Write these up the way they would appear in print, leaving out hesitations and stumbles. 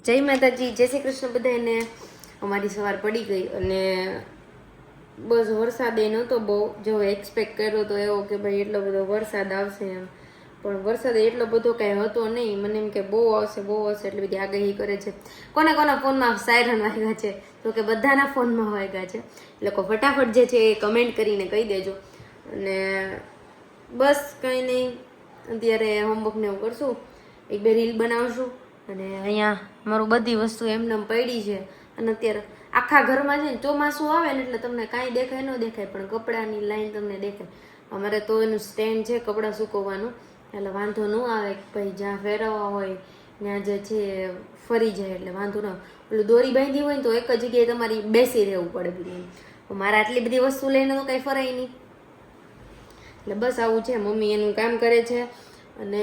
જય માતાજી, જય શ્રી કૃષ્ણ બધાને. અમારી સવાર પડી ગઈ અને બસ વરસાદ એ નહોતો બહુ જો એક્સપેક્ટ કર્યો તો એવો કે ભાઈ એટલો બધો વરસાદ આવશે એમ, પણ વરસાદ એટલો બધો કાંઈ હતો નહીં. મને એમ કે બહુ આવશે એટલી બધી આગાહી કરે છે. કોના ફોનમાં સાયરન વાગ્યા છે? તો કે બધાના ફોનમાં વાગ્યા છે. લોકો ફટાફટ જે છે એ કમેન્ટ કરીને કહી દેજો. અને બસ કંઈ નહીં, અત્યારે હોમવર્કને એવું કરશું, એક બે રીલ બનાવશું. અને અહીંયા મારું બધી વસ્તુ એમને પડી છે. અને અત્યારે આખા ઘરમાં છે ને ચોમાસું આવે ને એટલે તમને કાંઈ દેખાય ન દેખાય, પણ કપડાની લાઈન તમને દેખાય. અમારે તો એનું સ્ટેન્ડ છે કપડાં સૂકવવાનું, એટલે વાંધો ન આવે. ભાઈ જ્યાં ફેરવવા હોય ત્યાં જે છે ફરી જાય એટલે વાંધો ન આવે. પેલું દોરી બાંધી હોય ને તો એક જ જગ્યાએ તમારી બેસી રહેવું પડે બધું. મારે આટલી બધી વસ્તુ લઈને તો કાંઈ ફરાય નહીં. એટલે બસ આવું છે. મમ્મી એનું કામ કરે છે. અને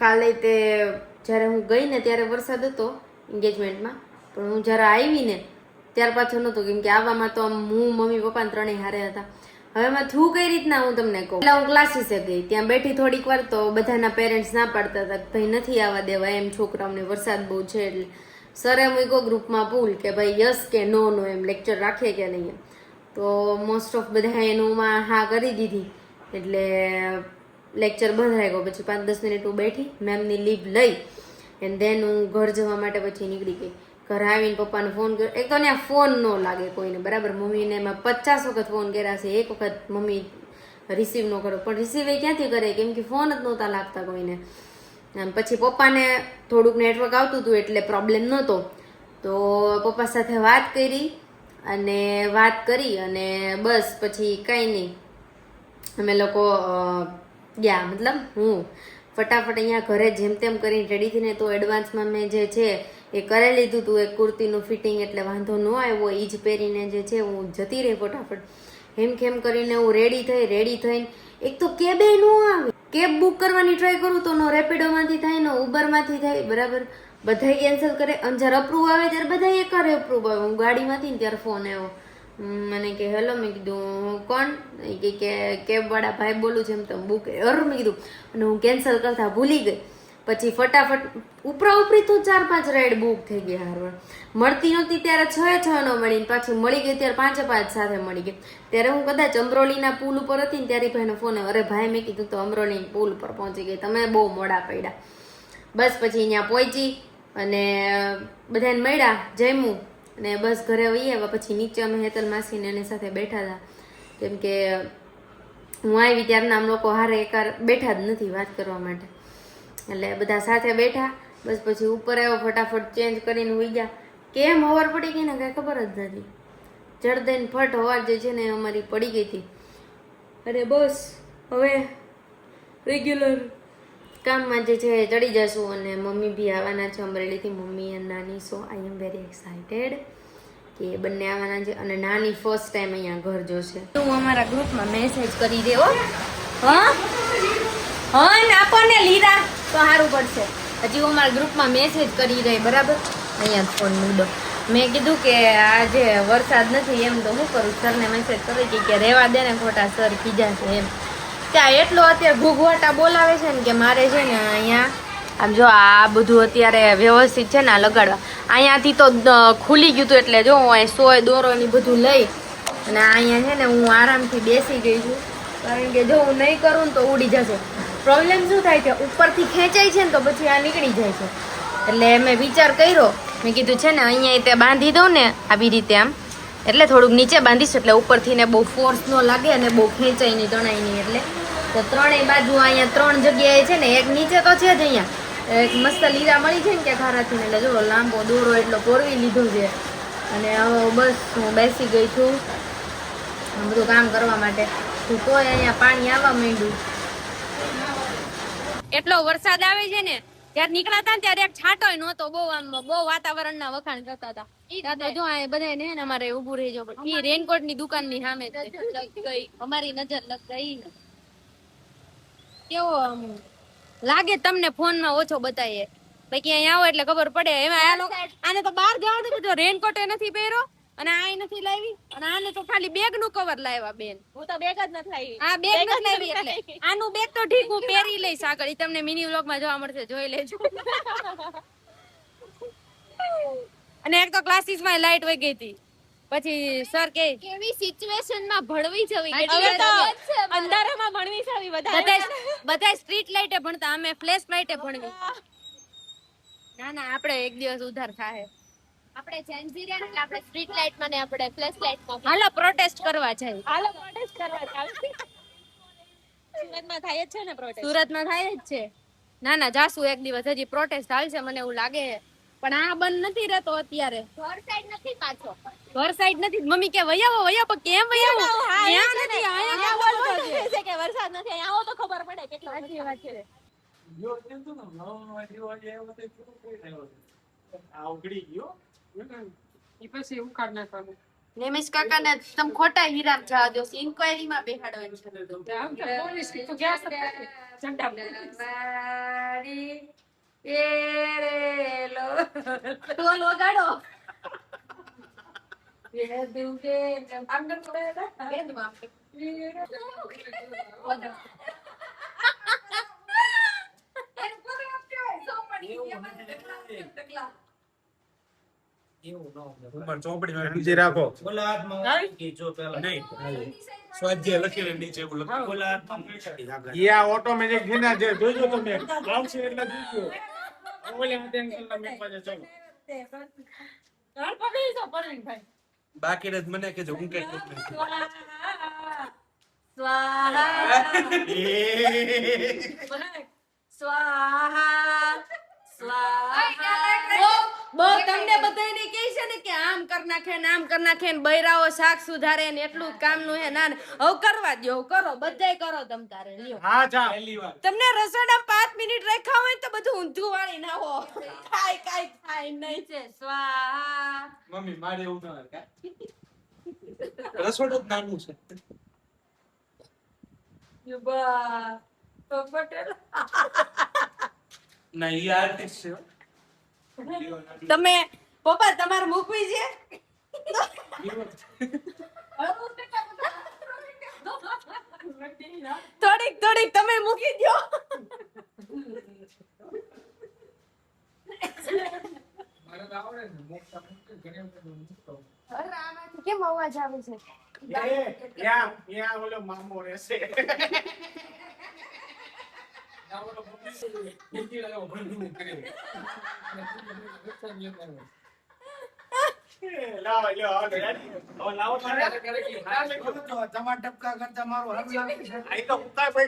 કાલે તે જ્યારે હું ગઈ ને ત્યારે વરસાદ હતો એન્ગેજમેન્ટમાં, પણ હું જ્યારે આવી ને ત્યાર પાછો નહોતો, કેમ કે આવવામાં તો હું મમ્મી પપ્પા ત્રણેય હારે હતા. હવે એમાં થયું કઈ રીતના હું તમને કહું. એટલે હું ક્લાસીસે ગઈ, ત્યાં બેઠી થોડીક વાર તો બધાના પેરેન્ટ્સ ના પાડતા હતા ભાઈ નથી આવવા દેવા એમ છોકરાઓને, વરસાદ બહુ છે. એટલે સરે મૂક્યો ગ્રુપમાં પૂલ કે ભાઈ યસ કે નો એમ લેક્ચર રાખીએ કે નહીં. તો મોસ્ટ ઓફ બધા એનું હા કરી દીધી, એટલે લેક્ચર બંધ રાખ્યો. પછી 5-10 મિનિટ હું બેઠી, મેમની લીવ લઈ એન્ડ દેન હું ઘર જવા માટે પછી નીકળી ગઈ. ઘરે આવીને પપ્પાને ફોન કર્યો. એક તો ત્યાં ફોન ન લાગે કોઈને, બરાબર. મમ્મીને એમાં 50 વખત ફોન કર્યા છે, એક વખત મમ્મી રિસીવ ન કર્યો. પણ રિસીવ એ ક્યાંથી કરે, કેમ કે ફોન જ નહોતા લાગતા કોઈને. પછી પપ્પાને થોડુંક નેટવર્ક આવતું હતું એટલે પ્રોબ્લેમ નહોતો. તો પપ્પા સાથે વાત કરી અને બસ પછી કંઈ નહીં, અમે લોકો ગયા. મતલબ હું ફટાફટ અહીંયા ઘરે જેમ તેમ કરીને રેડી થઈને, તો એડવાન્સમાં મેં જે છે એ કરી લીધું હતું એક કુર્તીનું ફિટિંગ, એટલે વાંધો ન આવ્યો. એ જ પહેરીને જે છે હું જતી રહી ફટાફટ. હેમ કરીને હું રેડી થઈને એક તો કેબે ન આવે. કેબ બુક કરવાની ટ્રાય કરું તો નો રેપિડોમાંથી થાય, નો ઉબરમાંથી થાય, બરાબર. બધાય કેન્સલ કરે. અને જ્યારે અપ્રૂવ આવે ત્યારે બધા એક અપ્રૂવ આવે. હું ગાડીમાંથી ને ત્યારે ફોન આવ્યો મને કે હેલો. મેં કીધું કોણ? કે કેબ વાળા ભાઈ બોલું છે એમ તો બુક મેં કીધું. અને હું કેન્સલ કરતા ભૂલી ગઈ. પછી ફટાફટ ઉપરી તો 4-5 રાઈડ બુક થઈ ગઈ. હારવાર મળતી નહોતી ત્યારે 6 ન મળી, પાછી મળી ગઈ ત્યારે 5 સાથે મળી ગઈ. ત્યારે હું કદાચ અમરોલીના પુલ ઉપર હતી ને ત્યારે ભાઈને ફોન આવ્યો. અરે ભાઈ, મેં કીધું તો અમરોલી પુલ ઉપર પહોંચી ગઈ, તમે બહુ મોડા પડ્યા. બસ પછી અહીંયા પહોંચી અને બધાને મળ્યા, જમ્યું અને બસ ઘરે વહી આવ્યા. પછી નીચે અમે હેતલ માસીને એની સાથે બેઠા હતા, કેમ કે હું આવી ત્યારના આમ લોકો હારે એકાર બેઠા જ નથી વાત કરવા માટે, એટલે બધા સાથે બેઠા. બસ પછી ઉપર આવ્યો, ફટાફટ ચેન્જ કરીને હોઈ ગયા. કેમ હવાર પડી ગઈ ને કાંઈ ખબર જ નથી. જડદઈને ફટ હવાર જે છે ને અમારી પડી ગઈ હતી. અને બસ હવે રેગ્યુલર કામમાં જે છે ચડી જશું. અને મમ્મી બી આવવાના છે અમરેલીથી, મમ્મી અને નાની. સો આઈ એમ વેરી એક્સાઇટેડ કે બંને આવવાના છે. અને નાની ફર્સ્ટ ટાઈમ અહીંયા ઘર જોશે. તું અમારા ગ્રુપમાં મેસેજ કરી દેવો. હા ને આપણને લીધા તો સારું પડશે. હજી હું અમારા ગ્રુપમાં મેસેજ કરી રહી, બરાબર. અહીંયા ફોન મૂડો. મેં કીધું કે આજે વરસાદ નથી એમ તો હું કરું, સરને મેસેજ કરી કે રહેવા દે ને, ખોટા સર કીધા છે એમ. ત્યાં એટલો અત્યારે ઘૂઘવાટા બોલાવે છે ને કે મારે છે ને અહીંયા આમ જો આ બધું અત્યારે વ્યવસ્થિત છે ને આ લગાડવા. અહીંયાથી તો ખુલી ગયું હતું, એટલે જો હું સોય દોરો ની બધું લઈ અને અહીંયા છે ને હું આરામથી બેસી ગઈ છું. કારણ કે જો હું નહીં કરું ને તો ઉડી જશે. પ્રોબ્લેમ શું થાય છે, ઉપરથી ખેંચાય છે ને તો પછી આ નીકળી જાય છે. એટલે મેં વિચાર કર્યો, મેં કીધું છે ને અહીંયા તે બાંધી દઉં ને આવી રીતે આમ, એટલે થોડુંક નીચે બાંધીશ એટલે ઉપરથી ને બહુ ફોર્સ ન લાગે અને બહુ ખેંચાય નહીં, તણાય નહીં. એટલે તો ત્રણેય બાજુ અહીંયા 3 જગ્યાએ છે ને, એક નીચે તો છે જ, અહીંયા એક મસ્ત લીરા મળી છે ને કે ખારાથી, એટલે જો લાંબો દોરો એટલો પોરવી લીધો છે. અને હવે બસ હું બેસી ગઈ છું બધું કામ કરવા માટે. તોય અહીંયા પાણી આવવા માંડ્યું. એટલો વરસાદ આવે છે ને, ત્યારે નીકળાતા ને ત્યારે એક છાંટો નહોતો. બહુ વાતાવરણના વખાણ કરતા હતા. જો આ બધા ને અમારે ઉભું રહી જાવ. એ રેનકોટ ની દુકાન ની સામે અમારી નજર લગ ગઈ. કેવો લાગે તમને ફોન માં ઓછો બતાવીએ, બાકી અહીંયા આવો એટલે ખબર પડે. એમાં આને તો બહાર જવાનું બધું, રેનકોટે નથી પહેર્યો અને આ નથી લાવી, અને આને તો ખાલી બેગ નું કવર લાવ્યા બેન. હું તો બેગ જ નથી લાવી. આ બેગ નથી લાવી, એટલે આનું બેગ તો ઠીક હું પહેરી લઈશ આગળ. તમને મિની વ્લોગ માં જોવા મળશે, જોઈ લેજો. અને એક તો ક્લાસીસમાં લાઈટ વહી ગઈ હતી. પછી સર કે કેવી સિચ્યુએશનમાં ભણવી જવી હવે તો અંધારામાં ભણવી જવી બધા સ્ટ્રીટ લાઈટે ભણતા, અમે ફ્લેશ લાઈટે ભણવી. ના આપણે એક દિવસ ઉધાર થાય. આપણે જેન્ઝીરિયન એટલે આપણે સ્ટ્રીટ લાઈટમાં ને આપણે ફ્લેશ લાઈટમાં. હાલો પ્રોટેસ્ટ કરવા જાય. હાલો પ્રોટેસ્ટ કરવા ચાલશે. સુરતમાં થાય જ છે ને પ્રોટેસ્ટ? સુરતમાં થાય જ છે. ના જાસુ એક દિવસ, હજી પ્રોટેસ્ટ હાલશે મને એવું લાગે. પણ આ બંધ નથી રહેતો અત્યારે. ઘર સાઈડ નથી પાછો. ઘર સાઈડ નથી. મમ્મી કે વયાવો પણ કેમ વયાવો? ત્યાં નથી, અહીંયા બોલતો છે કે વરસાદ નથી, અહીંયા આવો તો ખબર પડે કેટલો સાચી વાત છે. નેમિશ કાકાને તમે ખોટા હીરામ જવા દો, ઇન્ક્વાયરીમાં બેહાડો એમ છે. ઢોલ વગાડો. ઓટોમેટિક જોજો તમે આવશે એટલે જોજો. બાકી રજ મને કે હું કે બહુ તમને બધાને કહે છે ને કે આમ કર નાખે ને આમ કર નાખે ને બૈરાઓ શાક સુધારે ને એટલું કામનું હે. ના હવે કરવા દો, કરો બધાય કરો તમ તારે. લ્યો હા જા પહેલી વાર તમને રસોડા 5 મિનિટ રાખ્યા હોય તો બધું ઊંધું વાળી ના હો. કાઈ થાય નહીં છે. સ્વાહા. મમ્મી મારે એવું ન હોય રસોડું જ નાનું છે. યુબા પટેલ ના ઈ આર્ટિસ્ટ છે. તમે પપ્પા તમારે મૂકવી છે? થોડીક તમે મૂકી દો. કેમ અવાજ આવે છે? ઓલો મામો રહેશે.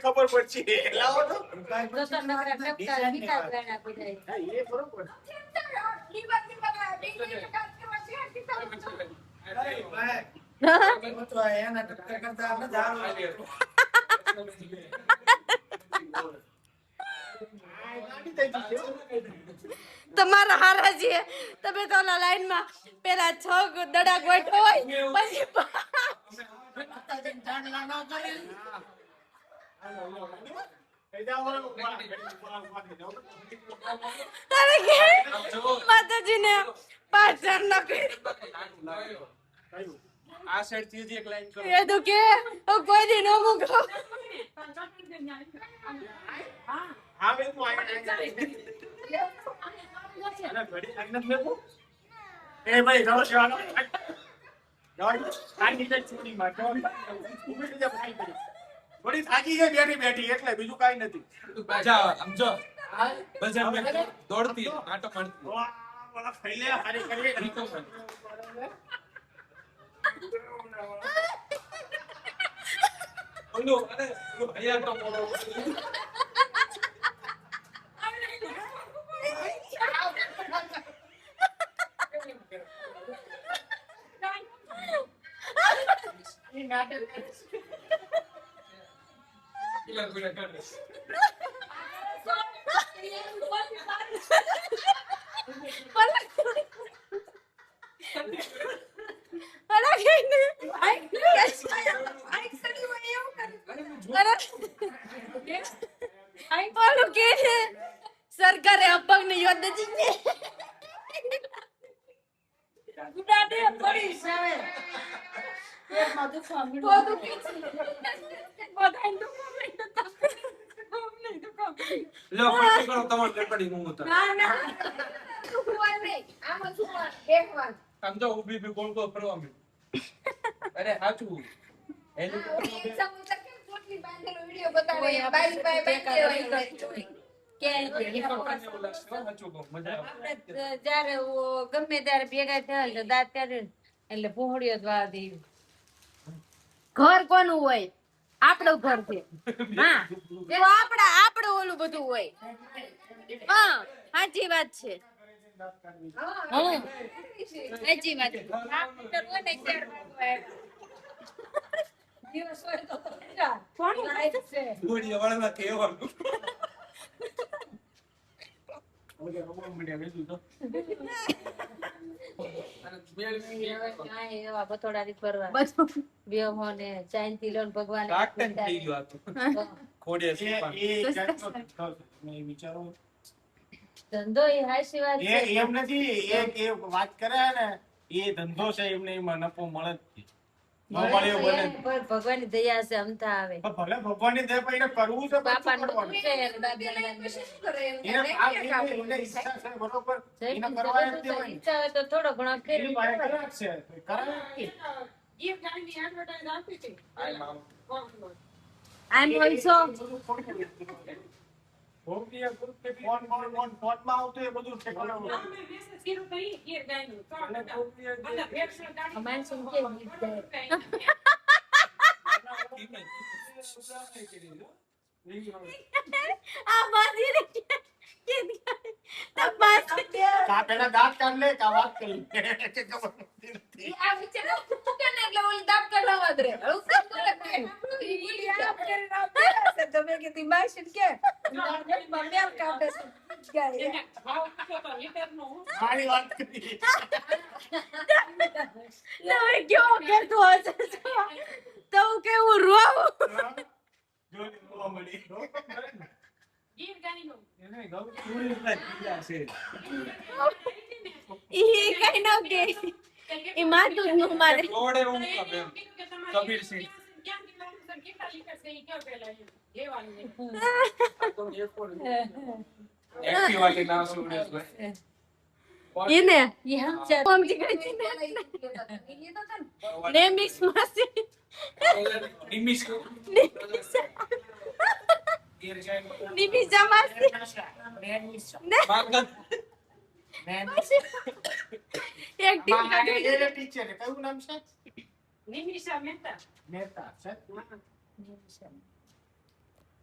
ખબર પડશે. લાવો તો તમારા હારા છે. તમે તો લાઈન માં પેલા 6 દડા ગોઠો હોય પછી માતાજીને પાછળ ન આ સાઈડ થી એક લાઈન કરો. એ તો કે કોઈ દી નો મૂકો. હા બે તો આઈ અને ઘડી લાઈન જ મેકો. એ ભાઈ જાઓ ચાલો. જાઓ આ નીચે છોડી માં જાઓ. ઉભી થઈ જા ભાઈ કરી. થોડી થાકી ગઈ બેઠી એટલે બીજું કાઈ નથી. જા આમ જો બજાર મે દોડતી આટો મારતી. વાહ વાલા ફૈલે હારી કરી રીકો પર. ઓલો અરે ભૈયા તો બોલો. સરકારે અપંગ ને યોદ્ધ લો પટ્ટી કરો તમારે લપડી હું ઉતાર. ના નહીં આમાં શું બેસવાનું આમ તો ઊભી ઊભી ગોળ ગોળ ફરવા માંડી. અરે સાચું હેલિકોપ્ટર સમુદ્ર કેમ ચોટલી બાંધેલો વિડિયો બતાવે બાઈ બાઈ બાઈ એવું લાગશે હો, સાચું કહું, મજા આવે. આપણે જ્યારે ગમે ત્યારે ભેગા થયા તો દાંત કાઢે એટલે પહોળીઓ જ વાળ દેવી. ઘર કોનું હોય આપણું ઘર છે હા તો આપણું ઓલું બધું હોય હા સાચી વાત છે હા સાચી વાત છે દિવસ હોય તો કોણ લાઈફ છે ગોળીઓ વાળા કહેવાનું. ઓકે ખબર મળ્યા વેચું તો અને મેળવી આવે. કાંઈ એવા બથોડાથી ફરવા બધું બેહો ને ચાંદથી લોન ભગવાન ટાકટેન થઈ ગયું આ તો. ખોડિયા એ સુપાન. એ જાતનો ધંધો છે. મેં વિચારો ધંધો એ હાચી વાત એ છે. એમ નથી એ વાત કરે ને એ ધંધો છે એમને એમાં નફો મળે જ છે. ન મળે એવું બને જ. પણ ભગવાનની દયા છે અમથા આવે પણ ભલે ભગવાનની દયા પણ એને કરવું છે પણ બાપાનું શું કરવાનું? છે અને દાદા એને આ એને ઈચ્છા છે બરોબર એને કરવા એમ દેવાય ને. ઈચ્છા હોય તો થોડો ઘણો એની ફેરવી પાસે દેવાય. કરાર છે તો કરાવે જ કે. આય મામ. આઈ ઓલસો ફોનમાં આવતું એ બધું છે કરાવવું. અમારે શું કે ગીત ગાય. આ બાજી રે કા પેલા દાંત કાઢ લે કા વાત કરી કે ખબર નથી. આ વિચારો ફૂટને એટલે ઓલી દાબ કાઢવા જ રે હું કામ બોલે તમે કે દિમાગ કે મમ્મી કાપે છે સારી વાત કરી. તમે કેવો કેતો હશે તો હું કેવું રોવું જોઈ જોવા મળી. એને ગૌ ટુરિસ્ટના કિલ્લા છે. ઈ કઈ ન કે ઈ માથું જ ન મારે રોડે હું કામ એમ. કબીર સિંહ. આ તો એરપોર્ટ. એક્ટિવા લઈને આવશે સુરેશભાઈ. ઈને ઈ હમચા મમ્મી કહી ને મિક્સ માસી નિમિષ. નિમિષા માસી માગન. એક ટીમ મારે એ ટીચર છે કયું નામ છે? મહેતા છે.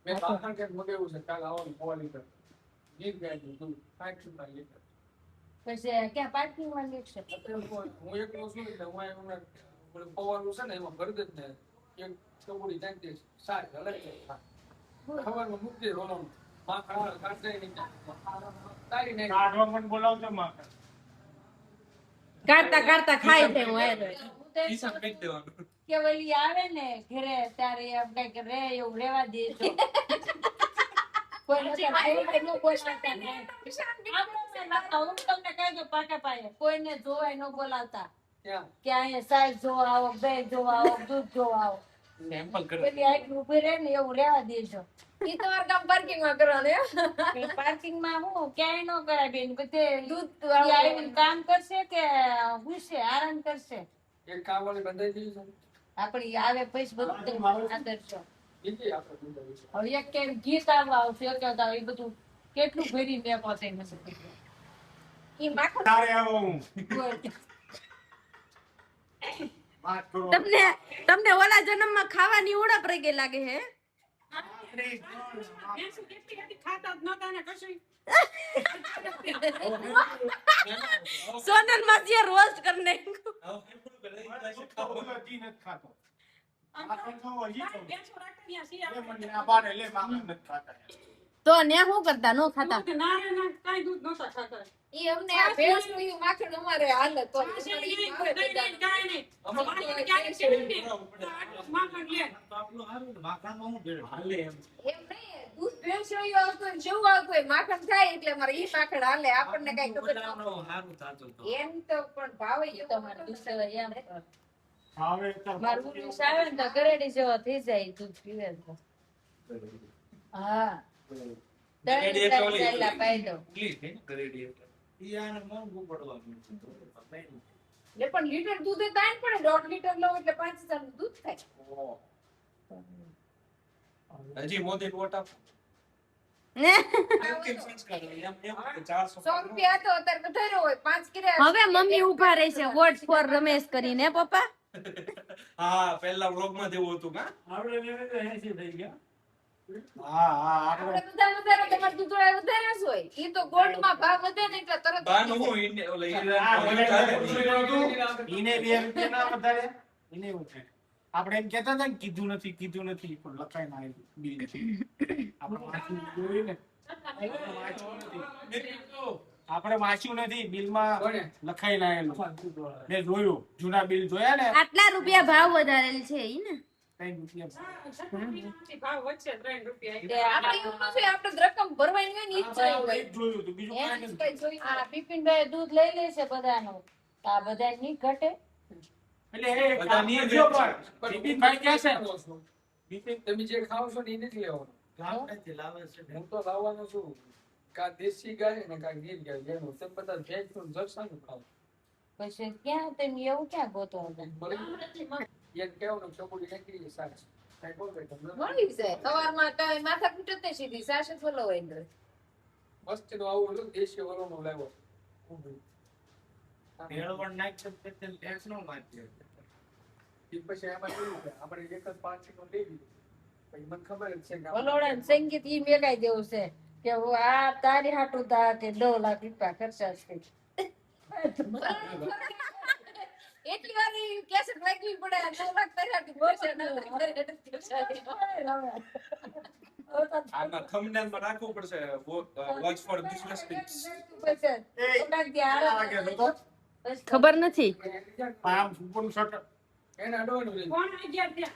મેં બાપા કે મગેવું છે કાલ આવવાનું પોલી પર. ગીત ગાયું તું. 60 રૂપિયા લીટર. પછી ક્યાં પાર્કિંગ માં લેશે હું એકલો છું એટલે હું એમને પવાનું છે ને એમાં ભરી દે ને એક ટોપડી નાખી દઈશ. સારી હલાઈ જાય. ખબરમાં મૂકી દે રોનો. માખણ કાઢે નહીં. તારી નહીં. કાઢવા પણ બોલાવજો માં. કાઢતા કાઢતા ખાઈ છે હું હેરો ઈસા ફેંક દેવાનું. કે ઓલી આવે ને ઘરે ત્યારે એમ કઈક રે એવું રેવા દેજો કોઈ ન બોલાવતા નહીં. હું તમને કહી દઉં પાકે પાયે કોઈને જોવાય ન બોલાવતા ક્યાં? કે અહીંયા સાઈઝ જોવા આવો બે જોવા આવો દૂધ જોવા આવો સેમ્પલ કરે. પેલી આઈટ ઉભી રહે ને એવું રેવા દેજો. ઈ તમારે કામ પાર્કિંગ માં કરવાનું પાર્કિંગ માં હું ક્યાંય ન કરાય બેન બધે દૂધ ઈ આવીને કામ કરશે કે હુશે આરામ કરશે એક કામવાળી બંધાઈ દીધી છે. આપડી આવે પછી બધું આદરશો. બીજી આપણે બંધાવી છે. હવે એક કેમ ગીત આવવા આવશે એક એ બધું કેટલું ભરી મેં પહોંચે નથી ઈ માખણ તારે આવો હું વાત કરો. તમને ઓલા જન્મમાં ખાવાની ઉડપ રહી ગઈ લાગે હે સોનલ માસીએ રોસ્ટ કરને હજી નથી ખાતો. માખણ ખાવો હજી ખાવું. લે મને આ બારે લે માખણ નથી ખાતા. તો ને શું કરતા નો ખાતા ઈ અમને આ ભેંસ નું માખણ અમારે હાલે તો હાલે એમ. એમ નહીં દૂધ ભેંસ નું આવતું હોય જેવું આવતું હોય માખણ થાય એટલે અમારે ઈ માખણ હાલે આપણને કઈ ખબર ન એમ તો પણ ભાવે ઈ તમારે દુસરા એમ હવે તો મારું ઉલ્લુસ આવે ને તો ગરેડી જેવો થઈ જાય દૂધ પીવે તો હા ગરેડી એટલે ઓલી ચાલ્યા પાઈ દો ઇંગ્લિશ છે ને ગરેડી એટલે. ઈ આને મોંઘું પડવાનું છે. એટલે પણ લીટર દૂધ એ તાણ પડે 1.5 લીટર લો એટલે 5 હજારનું દૂધ થાય. હજી મોદી વોટ આપો. ને કેમ સંસ્કાર હોય? એમ કે 400 100 રૂપિયા તો અત્યારે વધારે હોય 5 કિરા હવે મમ્મી ઉભા રહે છે વોટ ફોર રમેશ કરીને પપ્પા. હા પહેલા વ્લોગ માં જેવું હતું કા આપણે 80 થઈ ગયા. હા આપણે બધા વધારે તમારે દૂધ વાળા વધારે જ હોય ઈ તો ગોલ્ડ માં ભાવ વધે ને એટલે તરત બાન હું ઇન્ડિયા ઓલે ઈને 2 રૂપિયા ના વધારે ઈને એવું છે. આપણે એમ કહેતા હતા ને કીધું નથી પણ લખાઈ ના આવ્યું બિલ આપણે વાંચ્યું જોયું ને આપણે વાંચ્યું નથી બિલમાં લખાઈ ના આવેલું મેં જોયું જૂના બિલ જોયા ને આટલા રૂપિયા ભાવ વધારેલ છે ઈ ને 3 રૂપિયા આપણે એવું નથી આપણે રકમ ભરવાની હોય ને ઈ જ આપણે હોય એ જ જોયું હતું બીજું એમ કાંઈ જ નથી કઈ જોઈ આ બિપિનભાઈ દૂધ લઈ લે છે બધાનું આ બધા નહીં ઘટે એટલે એ બધા કામ નહીં કરજો વેચે. પણ બિપિનભાઈ કહે છે બિપિન, તમે જે ખાવ છો ને એ નથી લેવાનું. હું તો લાવવાનો છું કા દેશી ગાય ને કા ગીર ગાય જેનું તમે બધા ભેજ નું જરસાનું ખાવ. પછી ક્યાં તમે એવું ક્યાં ગોતો હતા બરાબર? એક કેવું ચોપડી નાખી સાચી કઈ બોલે તમને મળી જાય સવારમાં કઈ માથા કૂટતે સીધી સાસે ફોલો હોય અંદર મસ્ત નું આવું ઓલું દેશી વરોનું લાવ્યો. ભેળવણ નાખશે તો ટેક્સ નો મારજે ઈ પછી એમાં કેવું છે આપણે એક જ 5 કિલો લઈ લીધું પછી મને ખબર જ છે કે વલોડા ને સંગીત ઈ મેકાઈ દેવું છે કે હું આ તારી હાટું તા કે 9 લાખ રૂપિયા ખર્ચા છે એટલી વાર ઈ કેસેટ વાગવી પડે 9 લાખ તૈયાર બોલશે 9 લાખ આના થંબનેલ માં રાખવું પડશે વોચ ફોર બિઝનેસ ટિપ્સ. ખબર નથી. આમ ઉપરનું શર્ટ એને અડવાનું કોણ ગયા ત્યાં